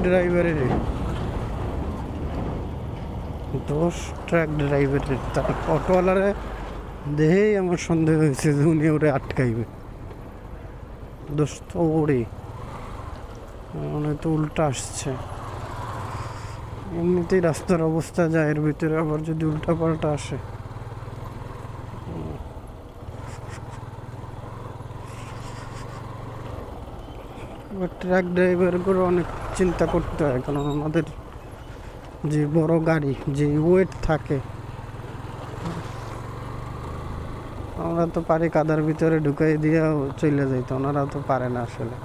ড্রাইভারের দোষ, ট্রাক ড্রাইভারের। তার অটোওয়ালারে দেখেই আমার সন্দেহ হয়েছে যে উনি ওরে আটকাইবে। দোষ তো ওরে, মানে তো উল্টা আসছে। এমনিতেই রাস্তার অবস্থা যায়, এর ভিতরে আবার যদি উল্টা পাল্টা আসে। এবার ট্রাক ড্রাইভার করে অনেক চিন্তা করতে হয়, কারণ আমাদের যে বড় গাড়ি, যে ওয়েট থাকে, আমরা তো পারি কাদার ভিতরে ঢুকাই দিয়ে চলে যাইতে, ওনারা তো পারে না আসলে।